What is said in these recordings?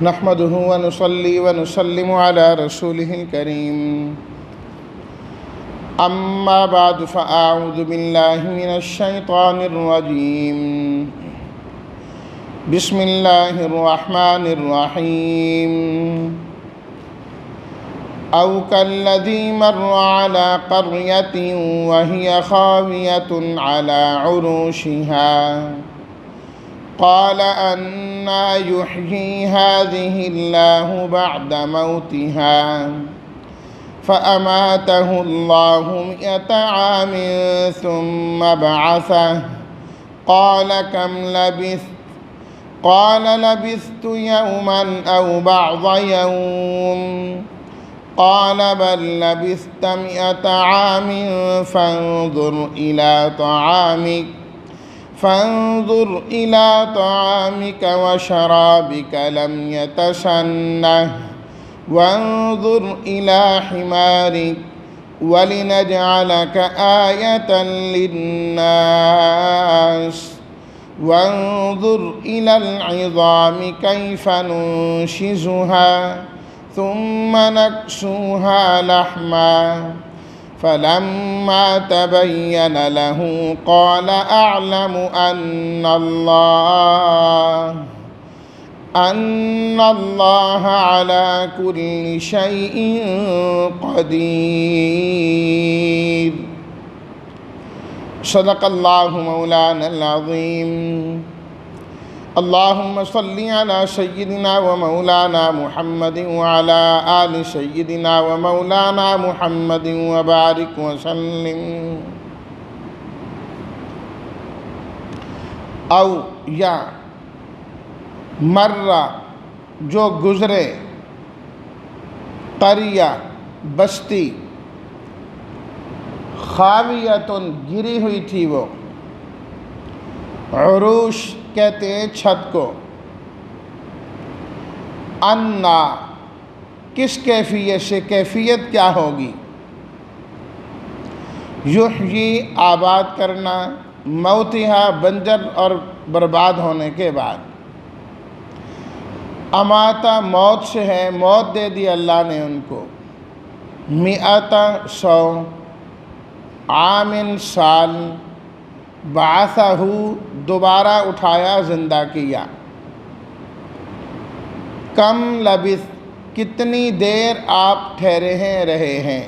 نحمده ونصلي ونسلم على رسوله الكريم أما بعد فأعوذ بالله من الشيطان الرجيم بسم الله الرحمن الرحيم أو كالذي مر على قرية وهي خاوية على عروشها قال أنى يحيي هذه الله بعد موتها فأماته الله 100 عام ثم بعثه قال كم لبثت قال لبثت يوما أو بعض يوم قال بل لبثت 100 عام فانظر إلى طعامك وشرابك لم يتسنه وانظر إلى حمارك ولنجعلك آية للناس وانظر إلى العظام كيف ننشزها ثم نكسوها لحما فلما تبين له قال أعلم أن الله على كل شيء قدير صدق الله مولانا العظيم اللهم صل على سيدنا ومولانا محمد وعلى آل سيدنا ومولانا محمد وبارك وسلم او یا مرہ جو گزرے قریہ بستی خاویتن گری ہوئی تھی وہ عروش کہتے ہیں چھت کو انا کس کیفیت سے کیفیت کیا ہوگی یحیی آباد کرنا موتہا بنجر اور برباد ہونے کے بعد اماتا موت سے ہے موت دے دی اللہ نے ان کو 100 عامن سال بعثہ دوبارہ اٹھایا زندہ کیا کم لبث کتنی دیر آپ ٹھہرے ہیں رہے ہیں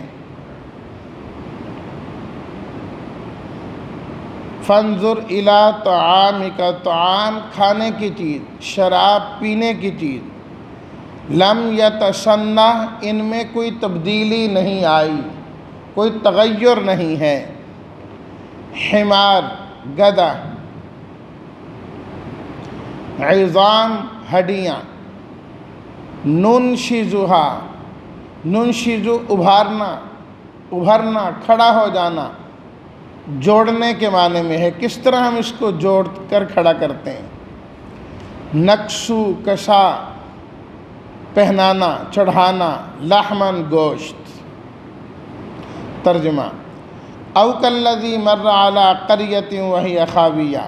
فانظر الی طعامک طعام کھانے کی چیز شراب پینے کی چیز لم یتسنہ ان میں کوئی تبدیلی نہیں آئی کوئی تغیر نہیں ہے حمار گدھا عظام ہڈیاں ننشزو ابھرنا کھڑا ہو جانا جوڑنے کے معنی میں ہے کس طرح ہم اس کو جوڑ کر کھڑا کرتے ہیں نقشو کشا پہنانا چڑھانا لحمن گوشت ترجمہ او کالذی مر علی قریۃ وہی خاویہ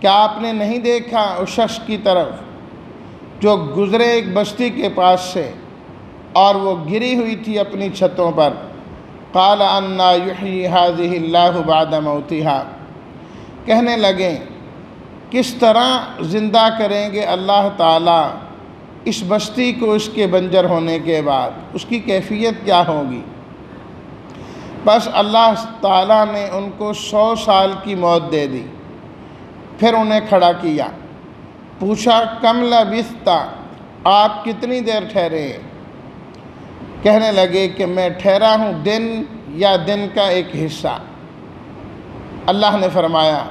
کیا آپ نے نہیں دیکھا اس شخص کی طرف جو گزرے ایک بستی کے پاس سے اور وہ گری ہوئی تھی اپنی چھتوں پر قال انا یحیی ہذہ اللہ بعد موتہا کہنے لگے کس طرح زندہ کریں گے اللہ تعالیٰ اس بستی کو اس کے بنجر ہونے کے بعد اس کی کیفیت کیا ہوگی بس اللہ تعالیٰ نے ان کو 100 سال کی موت دے دی پھر انہیں کھڑا کیا پوچھا کم لبثت آپ کتنی دیر ٹھہرے کہنے لگے کہ میں ٹھہرا ہوں دن یا دن کا ایک حصہ اللہ نے فرمایا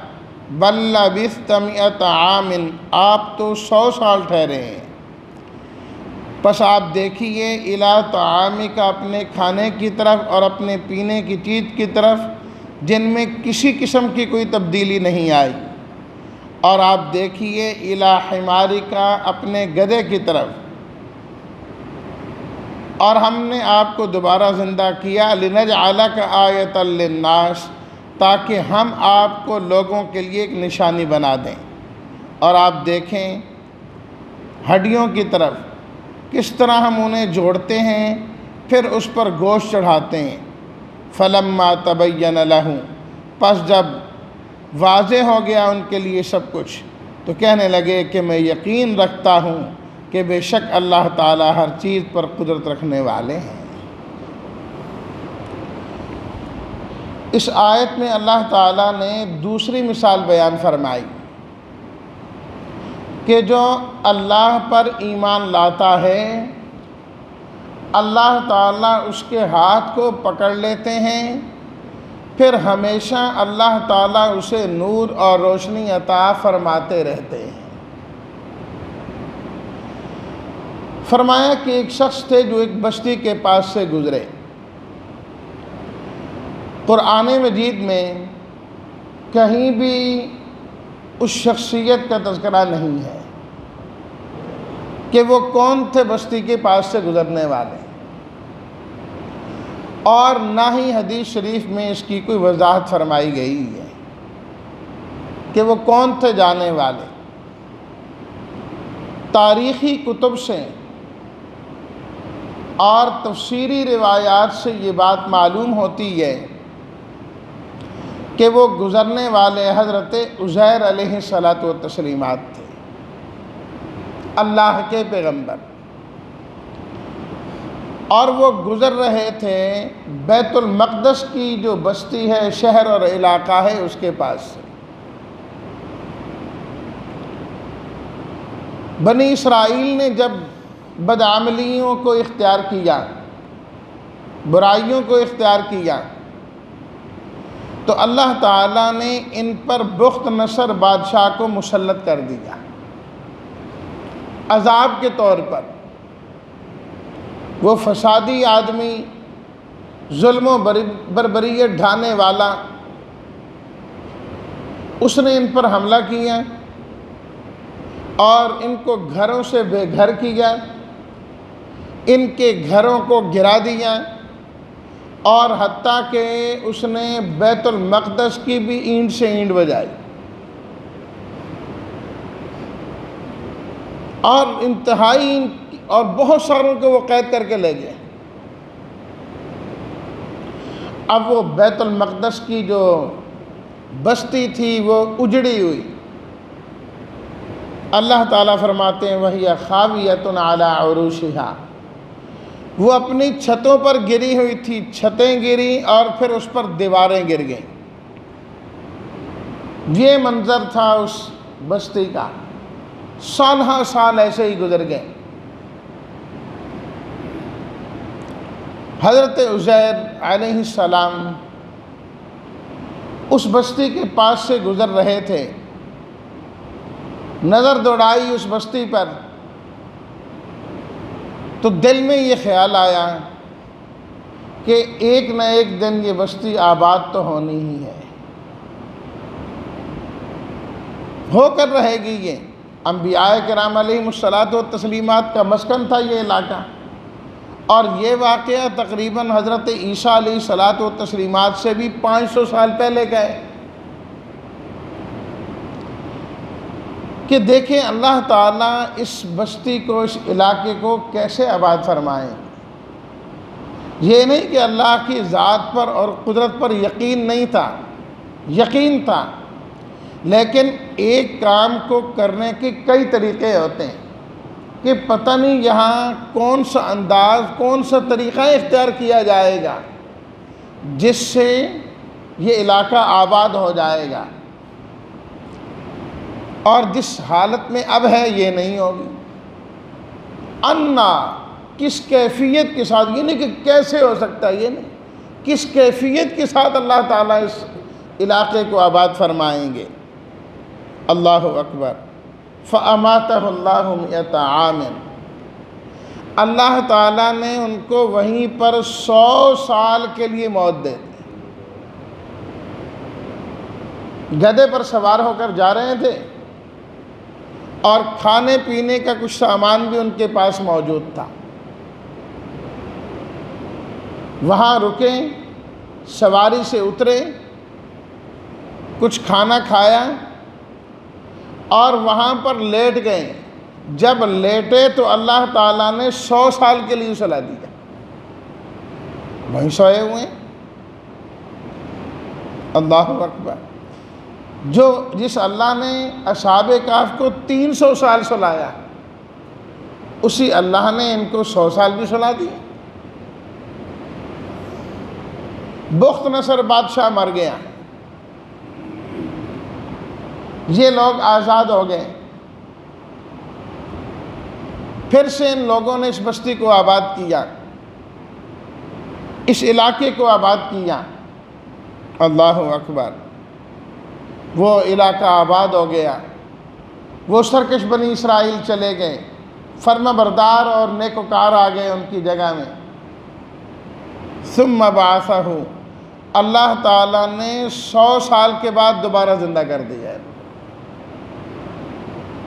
بل لبثت 100 عام آپ تو 100 سال ٹھہرے ہیں پس آپ دیکھیے الی طعامک اپنے کھانے کی طرف اور اپنے پینے کی چیز کی طرف جن میں کسی قسم کی کوئی تبدیلی نہیں آئی اور آپ دیکھیے الی حمارک اپنے گدھے کی طرف اور ہم نے آپ کو دوبارہ زندہ کیا لنجعلک آیۃ للناس تاکہ ہم آپ کو لوگوں کے لیے ایک نشانی بنا دیں اور آپ دیکھیں ہڈیوں کی طرف کس طرح ہم انہیں جوڑتے ہیں، پھر اس پر گوشت چڑھاتے ہیں۔ فلما تبین لہ، پس جب واضح ہو گیا ان کے لیے سب کچھ، تو کہنے لگے کہ میں یقین رکھتا ہوں کہ بے شک اللہ تعالیٰ ہر چیز پر قدرت رکھنے والے ہیں۔ اس آیت میں اللہ تعالیٰ نے دوسری مثال بیان فرمائی کہ جو اللہ پر ایمان لاتا ہے، اللہ تعالیٰ اس کے ہاتھ کو پکڑ لیتے ہیں، پھر ہمیشہ اللہ تعالیٰ اسے نور اور روشنی عطا فرماتے رہتے ہیں۔ فرمایا کہ ایک شخص تھے جو ایک بستی کے پاس سے گزرے۔ قرآن مجید میں کہیں بھی اس شخصیت کا تذکرہ نہیں ہے کہ وہ کون تھے بستی کے پاس سے گزرنے والے، اور نہ ہی حدیث شریف میں اس کی کوئی وضاحت فرمائی گئی ہے کہ وہ کون تھے جانے والے۔ تاریخی کتب سے اور تفسیری روایات سے یہ بات معلوم ہوتی ہے کہ وہ گزرنے والے حضرت عزیر علیہ الصلاۃ والتسلیمات تھے، اللہ کے پیغمبر، اور وہ گزر رہے تھے بیت المقدس کی جو بستی ہے، شہر اور علاقہ ہے، اس کے پاس سے۔ بنی اسرائیل نے جب بدعملیوں کو اختیار کیا، برائیوں کو اختیار کیا، تو اللہ تعالیٰ نے ان پر بخت نصر بادشاہ کو مسلط کر دیا عذاب کے طور پر۔ وہ فسادی آدمی، ظلم و بربریت ڈھانے والا، اس نے ان پر حملہ کیا اور ان کو گھروں سے بے گھر کیا، ان کے گھروں کو گرا دیا، اور حتیٰ کہ اس نے بیت المقدس کی بھی اینٹ سے اینٹ بجائی، اور انتہائی اور بہت ساروں کو وہ قید کر کے لے گئے۔ اب وہ بیت المقدس کی جو بستی تھی وہ اجڑی ہوئی۔ اللہ تعالیٰ فرماتے ہیں وَهِيَ خَاوِيَةٌ عَلَىٰ عُرُوشِهَا، وہ اپنی چھتوں پر گری ہوئی تھی، چھتیں گری اور پھر اس پر دیواریں گر گئیں۔ یہ منظر تھا اس بستی کا، سالہ سال ایسے ہی گزر گئے۔ حضرت عزیر علیہ السلام اس بستی کے پاس سے گزر رہے تھے، نظر دوڑائی اس بستی پر، تو دل میں یہ خیال آیا کہ ایک نہ ایک دن یہ بستی آباد تو ہونی ہی ہے، ہو کر رہے گی۔ یہ انبیاء کرام علیہم الصلاۃ والتسلیمات کا مسکن تھا یہ علاقہ، اور یہ واقعہ تقریباً حضرت عیسیٰ علیہ الصلاۃ والتسلیمات سے بھی 500 سال پہلے کا ہے کہ دیکھیں اللہ تعالیٰ اس بستی کو، اس علاقے کو کیسے آباد فرمائیں۔ یہ نہیں کہ اللہ کی ذات پر اور قدرت پر یقین نہیں تھا، یقین تھا، لیکن ایک کام کو کرنے کے کئی طریقے ہوتے ہیں کہ پتہ نہیں یہاں کون سا انداز، کون سا طریقہ اختیار کیا جائے گا جس سے یہ علاقہ آباد ہو جائے گا، اور جس حالت میں اب ہے یہ نہیں ہوگی۔ انا، کس کیفیت کے ساتھ، یہ نہیں کہ کیسے ہو سکتا، یہ نہیں، کس کیفیت کے ساتھ اللہ تعالیٰ اس علاقے کو آباد فرمائیں گے۔ اللہ اکبر۔ فَأَمَاتَهُ اللَّهُ مِئَةَ عَامٍ، اللہ تعالیٰ نے ان کو وہیں پر 100 سال کے لیے موت دے دی۔ گدھے پر سوار ہو کر جا رہے تھے، اور کھانے پینے کا کچھ سامان بھی ان کے پاس موجود تھا۔ وہاں رکے، سواری سے اترے، کچھ کھانا کھایا، اور وہاں پر لیٹ گئے، جب لیٹے تو اللہ تعالیٰ نے 100 سال کے لیے سلا دیا، وہیں سوئے ہوئے ہیں۔ اللہ اکبر۔ جس اللہ نے اصحاب کہف کو 300 سال سلایا، اسی اللہ نے ان کو 100 سال بھی سلا دیے۔ بخت نصر بادشاہ مر گیا، یہ لوگ آزاد ہو گئے، پھر سے ان لوگوں نے اس بستی کو آباد کیا، اس علاقے کو آباد کیا۔ اللہ اکبر۔ وہ علاقہ آباد ہو گیا، وہ سرکش بنی اسرائیل چلے گئے، فرما بردار اور نیکوکار آ گئے ان کی جگہ میں۔ ثم بعثہ، اللہ تعالیٰ نے 100 سال کے بعد دوبارہ زندہ کر دیا،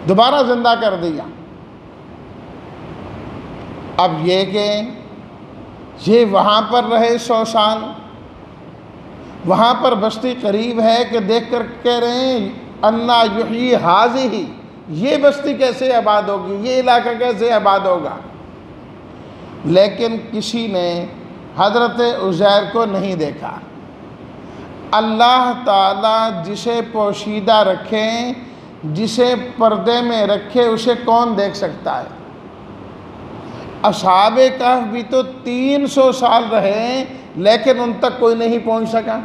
دوبارہ زندہ کر دیا۔ اب یہ کہ یہ وہاں پر رہے 100 سال، وہاں پر بستی قریب ہے کہ دیکھ کر کہہ رہے ہیں انا یحیی ھذہ، یہ بستی کیسے آباد ہوگی، یہ علاقہ کیسے آباد ہوگا۔ لیکن کسی نے حضرت عزیر کو نہیں دیکھا۔ اللہ تعالیٰ جسے پوشیدہ رکھے، جسے پردے میں رکھے، اسے کون دیکھ سکتا ہے۔ اصحاب کہف بھی تو 300 سال رہے لیکن ان تک کوئی نہیں پہنچ سکا۔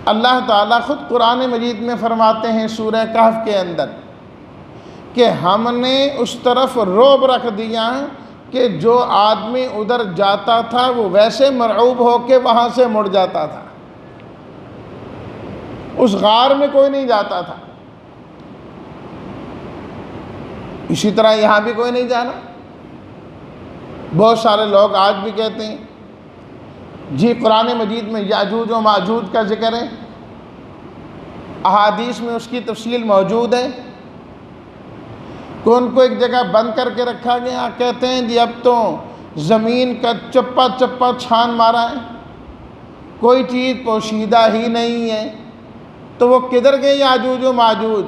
اللہ تعالیٰ خود قرآن مجید میں فرماتے ہیں سورہ کہف کے اندر کہ ہم نے اس طرف رعب رکھ دیا کہ جو آدمی ادھر جاتا تھا وہ ویسے مرعوب ہو کے وہاں سے مڑ جاتا تھا، اس غار میں کوئی نہیں جاتا تھا۔ اسی طرح یہاں بھی کوئی نہیں جانا۔ بہت سارے لوگ آج بھی کہتے ہیں جی قرآن مجید میں یاجوج و ماجوج کا ذکر ہے، احادیث میں اس کی تفصیل موجود ہے کہ ان کو ایک جگہ بند کر کے رکھا گیا، کہتے ہیں جی اب تو زمین کا چپا چپا چھان مارا ہے، کوئی چیز پوشیدہ ہی نہیں ہے، تو وہ کدھر گئے یاجوج و ماجوج؟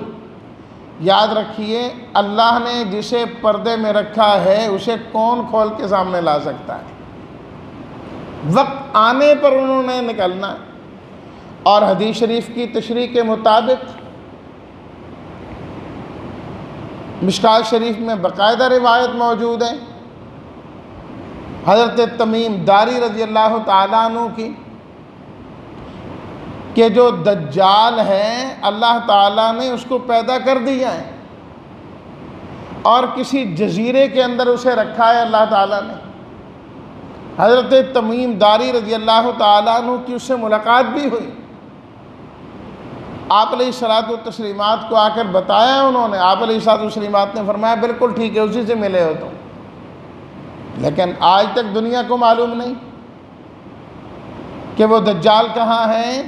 یاد رکھیے اللہ نے جسے پردے میں رکھا ہے اسے کون کھول کے سامنے لا سکتا ہے؟ وقت آنے پر انہوں نے نکلنا۔ اور حدیث شریف کی تشریح کے مطابق مشکوٰۃ شریف میں باقاعدہ روایت موجود ہے حضرت تمیم داری رضی اللہ تعالیٰ عنہ کی کہ جو دجال ہے اللہ تعالیٰ نے اس کو پیدا کر دیا ہے اور کسی جزیرے کے اندر اسے رکھا ہے اللہ تعالیٰ نے۔ حضرت تمیم داری رضی اللہ تعالیٰ عنہ کی اس سے ملاقات بھی ہوئی، آپ علیہ الصلوۃ والتسلیمات کو آ کر بتایا انہوں نے، آپ علیہ الصلوۃ والتسلیمات نے فرمایا بالکل ٹھیک ہے، اسی سے ملے ہو تم۔ لیکن آج تک دنیا کو معلوم نہیں کہ وہ دجال کہاں ہے۔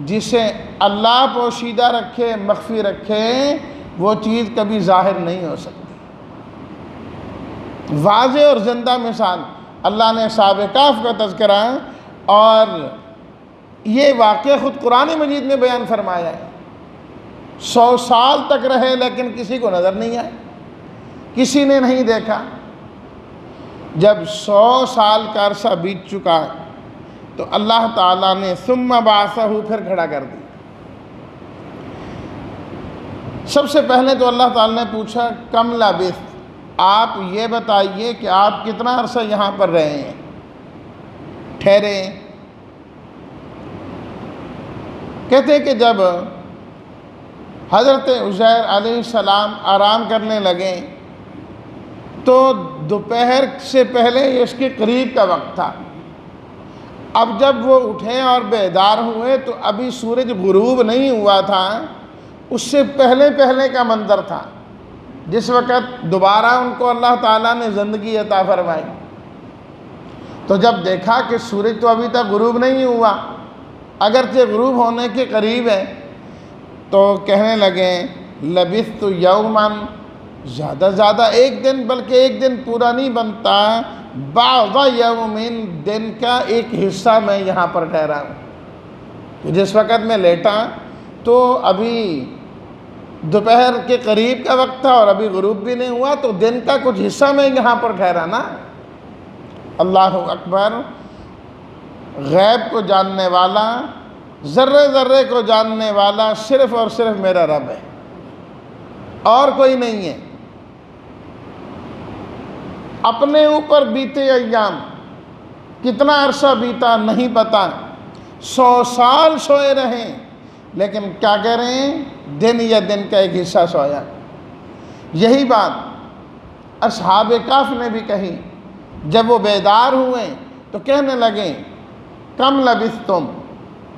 جسے اللہ پوشیدہ رکھے، مخفی رکھے، وہ چیز کبھی ظاہر نہیں ہو سکتی۔ واضح اور زندہ مثال اللہ نے اصحاب کہف کا تذکرہ اور یہ واقعہ خود قرآن مجید میں بیان فرمایا ہے۔ 100 سال تک رہے لیکن کسی کو نظر نہیں آئے، کسی نے نہیں دیکھا۔ جب 100 سال کا عرصہ بیت چکا تو اللہ تعالیٰ نے ثم بعثہ پھر کھڑا کر دیا۔ سب سے پہلے تو اللہ تعالیٰ نے پوچھا کم لبثت، آپ یہ بتائیے کہ آپ کتنا عرصہ یہاں پر رہے ہیں، ٹھہرے ہیں۔ کہتے ہیں کہ جب حضرت عزیر علیہ السلام آرام کرنے لگے تو دوپہر سے پہلے اس کے قریب کا وقت تھا۔ اب جب وہ اٹھے اور بیدار ہوئے تو ابھی سورج غروب نہیں ہوا تھا، اس سے پہلے پہلے کا منظر تھا جس وقت دوبارہ ان کو اللہ تعالیٰ نے زندگی عطا فرمائی۔ تو جب دیکھا کہ سورج تو ابھی تک غروب نہیں ہوا، اگرچہ غروب ہونے کے قریب ہے، تو کہنے لگے لبثت یوما، زیادہ زیادہ ایک دن، بلکہ ایک دن پورا نہیں بنتا، بعض یوم، دن کا ایک حصہ میں یہاں پر ٹھہرا ہوں۔ جس وقت میں لیٹا تو ابھی دوپہر کے قریب کا وقت تھا اور ابھی غروب بھی نہیں ہوا، تو دن کا کچھ حصہ میں یہاں پر ٹھہرا نا۔ اللہ اکبر، غیب کو جاننے والا، ذرے ذرے کو جاننے والا صرف اور صرف میرا رب ہے، اور کوئی نہیں ہے۔ اپنے اوپر بیتے ایام، کتنا عرصہ بیتا نہیں پتا، 100 سال سوئے رہیں، لیکن کیا کہہ رہے ہیں؟ دن یا دن کا ایک حصہ سویا۔ یہی بات اصحاب کہف نے بھی کہی، جب وہ بیدار ہوئے تو کہنے لگے کم لبثتم،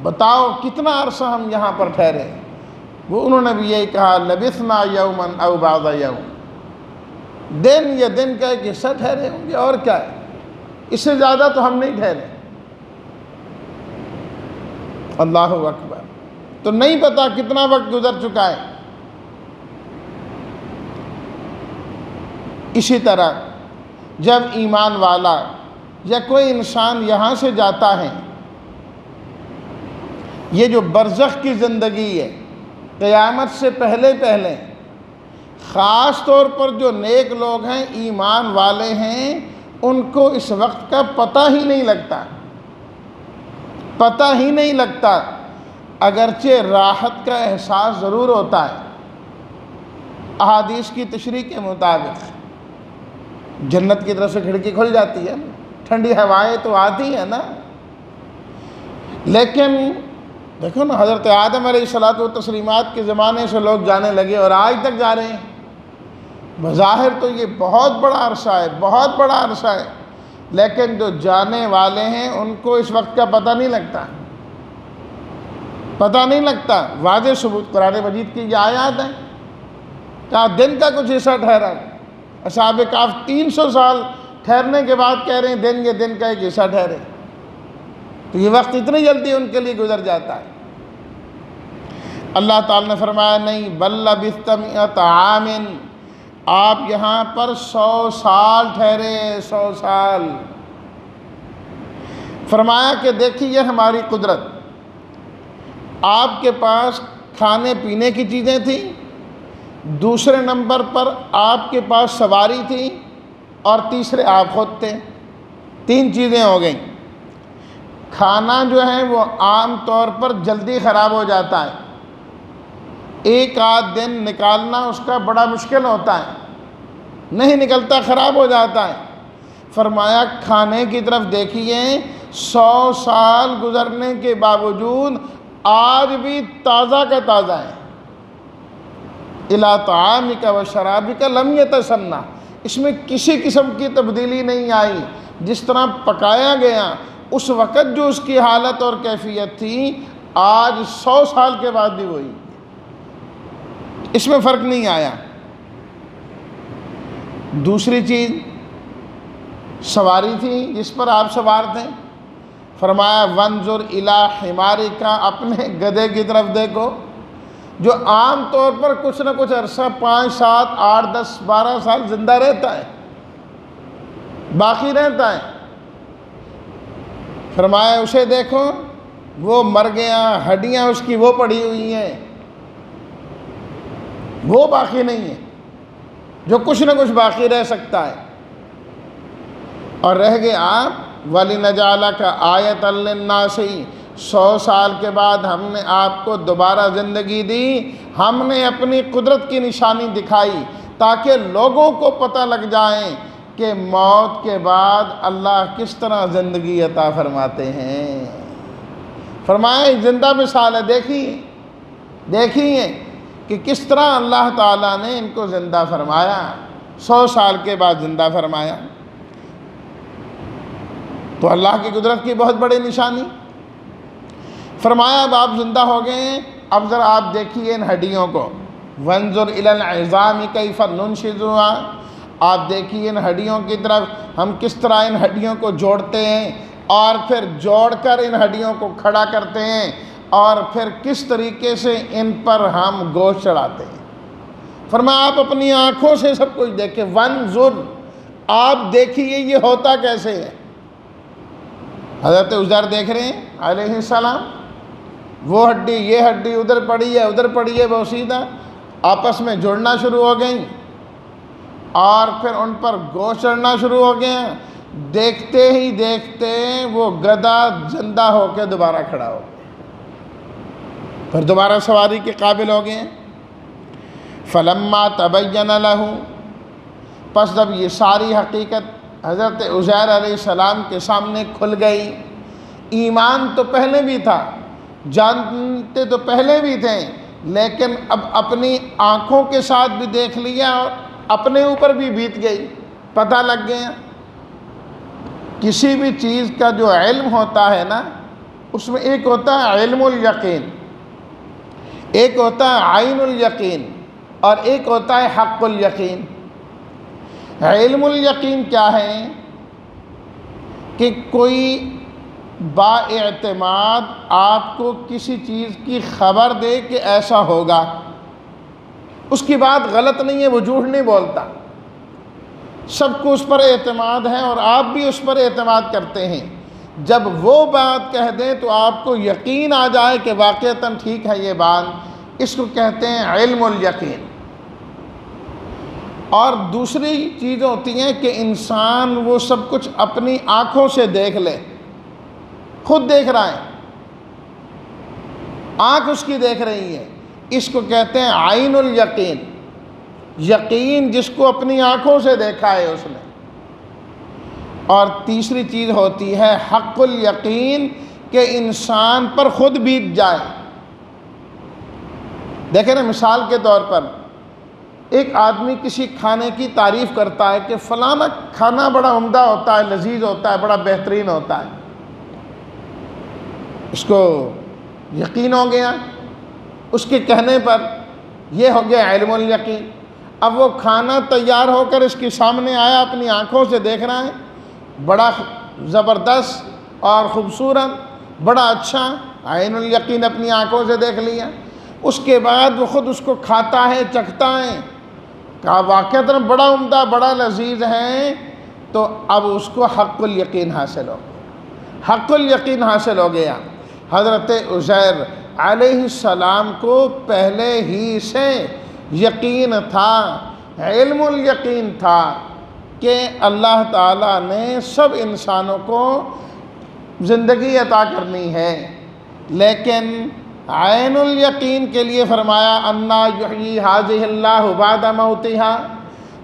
بتاؤ کتنا عرصہ ہم یہاں پر ٹھہرے؟ وہ انہوں نے بھی یہی کہا لبثنا یوما او بعض یوم، دن یا دن کا ایک حصہ ٹھہرے ہوں گے، اور کیا ہے، اس سے زیادہ تو ہم نہیں ٹھہرے۔ اللہ اکبر، تو نہیں پتا کتنا وقت گزر چکا ہے۔ اسی طرح جب ایمان والا یا کوئی انسان یہاں سے جاتا ہے، یہ جو برزخ کی زندگی ہے، قیامت سے پہلے پہلے، خاص طور پر جو نیک لوگ ہیں، ایمان والے ہیں، ان کو اس وقت کا پتہ ہی نہیں لگتا، پتہ ہی نہیں لگتا، اگرچہ راحت کا احساس ضرور ہوتا ہے۔ احادیث کی تشریح کے مطابق جنت کی طرف سے کھڑکی کھل جاتی ہے، ٹھنڈی ہوائیں تو آتی ہیں نا، لیکن دیکھو نا، حضرت آدم علیہ الصلوۃ والتسلیمات کے زمانے سے لوگ جانے لگے اور آج تک جا رہے ہیں۔ بظاہر تو یہ بہت بڑا عرصہ ہے، بہت بڑا عرصہ ہے، لیکن جو جانے والے ہیں ان کو اس وقت کا پتہ نہیں لگتا، پتہ نہیں لگتا۔ واضح ثبوت قرآن مجید کی یہ آیات ہیں، کہا دن کا کچھ حصہ ٹھہرا۔ اصحاب کہف 300 سال ٹھہرنے کے بعد کہہ رہے ہیں دن یہ دن کا ایک حصہ ٹھہرے، تو یہ وقت اتنی جلدی ان کے لیے گزر جاتا ہے۔ اللہ تعالیٰ نے فرمایا نہیں، بل لبثت مئۃ عام، آپ یہاں پر 100 سال ٹھہرے، 100 سال۔ فرمایا کہ دیکھیے ہماری قدرت، آپ کے پاس کھانے پینے کی چیزیں تھیں، دوسرے نمبر پر آپ کے پاس سواری تھی، اور تیسرے آپ خود تھے۔ 3 چیزیں ہو گئیں۔ کھانا جو ہے وہ عام طور پر جلدی خراب ہو جاتا ہے، ایک آدھ دن نکالنا اس کا بڑا مشکل ہوتا ہے، نہیں نکلتا، خراب ہو جاتا ہے۔ فرمایا کھانے کی طرف دیکھیے، 100 سال گزرنے کے باوجود آج بھی تازہ کا تازہ ہے۔ اِلیٰ طعامک و شرابک لم یتسنہ، اس میں کسی قسم کی تبدیلی نہیں آئی، جس طرح پکایا گیا اس وقت جو اس کی حالت اور کیفیت تھی، آج 100 سال کے بعد بھی وہی، اس میں فرق نہیں آیا۔ دوسری چیز سواری تھی جس پر آپ سوار تھے، فرمایا وانظر الی حمارک، اپنے گدھے کی طرف دیکھو، جو عام طور پر کچھ نہ کچھ عرصہ 5 7 8 10 12 سال زندہ رہتا ہے، باقی رہتا ہے۔ فرمایا اسے دیکھو، وہ مر گیا، ہڈیاں اس کی وہ پڑی ہوئی ہیں، وہ باقی نہیں ہے، جو کچھ نہ کچھ باقی رہ سکتا ہے۔ اور رہ گئے آپ، وَلِنَجْعَلَكَ آیَةً لِلنَّاسِ، 100 سال کے بعد ہم نے آپ کو دوبارہ زندگی دی، ہم نے اپنی قدرت کی نشانی دکھائی تاکہ لوگوں کو پتہ لگ جائیں کہ موت کے بعد اللہ کس طرح زندگی عطا فرماتے ہیں۔ فرمایا زندہ مثال ہے، دیکھیے کہ کس طرح اللہ تعالیٰ نے ان کو زندہ فرمایا، 100 سال کے بعد زندہ فرمایا۔ تو اللہ کی قدرت کی بہت بڑی نشانی۔ فرمایا اب آپ زندہ ہو گئے ہیں، اب ذرا آپ دیکھیے ان ہڈیوں کو، وانظر الی العظام کیف ننشزها، آپ دیکھیے ان ہڈیوں کی طرف، ہم کس طرح ان ہڈیوں کو جوڑتے ہیں اور پھر جوڑ کر ان ہڈیوں کو کھڑا کرتے ہیں، اور پھر کس طریقے سے ان پر ہم گوشت چڑھاتے ہیں۔ فرمایا آپ اپنی آنکھوں سے سب کچھ دیکھیں، وانظر، آپ دیکھیے یہ ہوتا کیسے ہے۔ حضرت عزیر دیکھ رہے ہیں علیہ السلام، وہ ہڈی یہ ہڈی ادھر پڑی ہے ادھر پڑی ہے، وہ سیدھا آپس میں جڑنا شروع ہو گئیں اور پھر ان پر گوشت چڑھنا شروع ہو گئے ہیں۔ دیکھتے ہی دیکھتے وہ گدھا زندہ ہو کے دوبارہ کھڑا ہو گیا، پھر دوبارہ سواری کے قابل ہو گئے ہیں۔ فلما تبین لہ، پس جب یہ ساری حقیقت حضرت عزیر علیہ السلام کے سامنے کھل گئی، ایمان تو پہلے بھی تھا، جانتے تو پہلے بھی تھے، لیکن اب اپنی آنکھوں کے ساتھ بھی دیکھ لیا اور اپنے اوپر بھی بیت گئی، پتہ لگ گیا۔ کسی بھی چیز کا جو علم ہوتا ہے نا، اس میں ایک ہوتا ہے علم الیقین، ایک ہوتا ہے عین الیقین، اور ایک ہوتا ہے حق الیقین۔ علم الیقین کیا ہے؟ کہ کوئی با اعتماد آپ کو کسی چیز کی خبر دے کہ ایسا ہوگا، اس کی بات غلط نہیں ہے، وہ جھوٹ نہیں بولتا، سب کو اس پر اعتماد ہے اور آپ بھی اس پر اعتماد کرتے ہیں۔ جب وہ بات کہہ دیں تو آپ کو یقین آ جائے کہ واقعتاً ٹھیک ہے یہ بات، اس کو کہتے ہیں علم الیقین۔ اور دوسری چیز ہوتی ہیں کہ انسان وہ سب کچھ اپنی آنکھوں سے دیکھ لے، خود دیکھ رہا ہے، آنکھ اس کی دیکھ رہی ہے، اس کو کہتے ہیں عین الیقین، یقین جس کو اپنی آنکھوں سے دیکھا ہے اس نے۔ اور تیسری چیز ہوتی ہے حق الیقین، کہ انسان پر خود بیت جائے۔ دیکھیں نا، مثال کے طور پر ایک آدمی کسی کھانے کی تعریف کرتا ہے کہ فلانا کھانا بڑا عمدہ ہوتا ہے، لذیذ ہوتا ہے، بڑا بہترین ہوتا ہے، اس کو یقین ہو گیا اس کے کہنے پر، یہ ہو گیا علم الیقین۔ اب وہ کھانا تیار ہو کر اس کے سامنے آیا، اپنی آنکھوں سے دیکھ رہا ہے، بڑا زبردست اور خوبصورت، بڑا اچھا، عین الیقین اپنی آنکھوں سے دیکھ لیا۔ اس کے بعد وہ خود اس کو کھاتا ہے، چکھتا ہے، کہا واقعتاً بڑا عمدہ، بڑا لذیذ ہے، تو اب اس کو حق الیقین حاصل ہو گیا، حق الیقین حاصل ہو گیا۔ حضرت عزیر علیہ السلام کو پہلے ہی سے یقین تھا، علم الیقین تھا کہ اللہ تعالیٰ نے سب انسانوں کو زندگی عطا کرنی ہے، لیکن عین الیقین کے لیے فرمایا انا یحیی ھذہ اللہ بعد موتہا،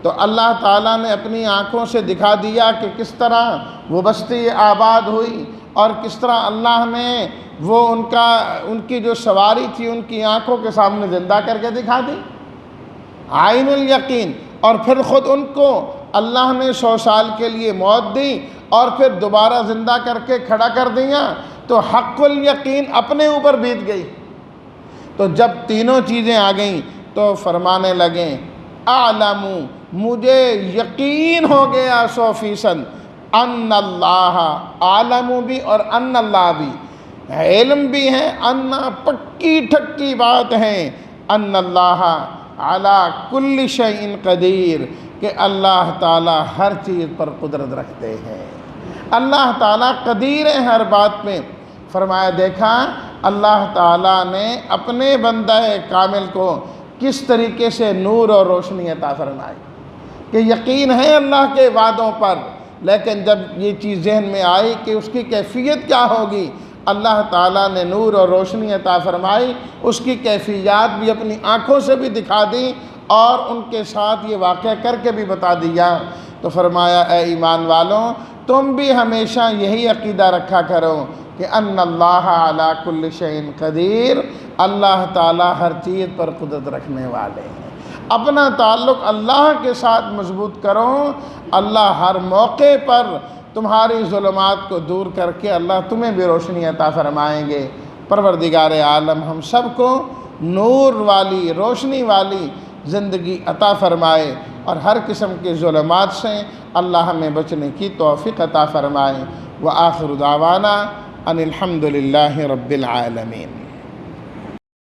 تو اللہ تعالیٰ نے اپنی آنکھوں سے دکھا دیا کہ کس طرح وہ بستی آباد ہوئی اور کس طرح اللہ نے وہ ان کی جو سواری تھی ان کی آنکھوں کے سامنے زندہ کر کے دکھا دی، عین الیقین۔ اور پھر خود ان کو اللہ نے 100 سال کے لیے موت دی اور پھر دوبارہ زندہ کر کے کھڑا کر دیا، تو حق الیقین اپنے اوپر بیت گئی۔ تو جب تینوں چیزیں آ گئیں تو فرمانے لگیں اعلم، مجھے یقین ہو گیا 100%، ان اللہ، عالم بھی اور ان اللہ بھی، علم بھی ہے، ان پکی ٹھکی بات ہے، ان اللہ علی کل شیء قدیر، کہ اللہ تعالیٰ ہر چیز پر قدرت رکھتے ہیں، اللہ تعالیٰ قدیر ہے ہر بات میں۔ فرمایا دیکھا اللہ تعالیٰ نے اپنے بندہ کامل کو کس طریقے سے نور اور روشنی عطا فرمائی، کہ یقین ہے اللہ کے وعدوں پر، لیکن جب یہ چیز ذہن میں آئی کہ اس کی کیفیت کیا ہوگی، اللہ تعالیٰ نے نور اور روشنی عطا فرمائی، اس کی کیفیات بھی اپنی آنکھوں سے بھی دکھا دی اور ان کے ساتھ یہ واقعہ کر کے بھی بتا دیا۔ تو فرمایا اے ایمان والوں، تم بھی ہمیشہ یہی عقیدہ رکھا کرو کہ ان اللہ علی کل شیء قدیر، اللہ تعالیٰ ہر چیز پر قدرت رکھنے والے ہیں۔ اپنا تعلق اللہ کے ساتھ مضبوط کرو، اللہ ہر موقع پر تمہاری ظلمات کو دور کر کے اللہ تمہیں بھی روشنی عطا فرمائیں گے۔ پروردگار عالم ہم سب کو نور والی، روشنی والی زندگی عطا فرمائے اور ہر قسم کے ظلمات سے اللہ ہمیں بچنے کی توفیق عطا فرمائے۔ وآخر دعوانا ان الحمد للہ رب العالمین۔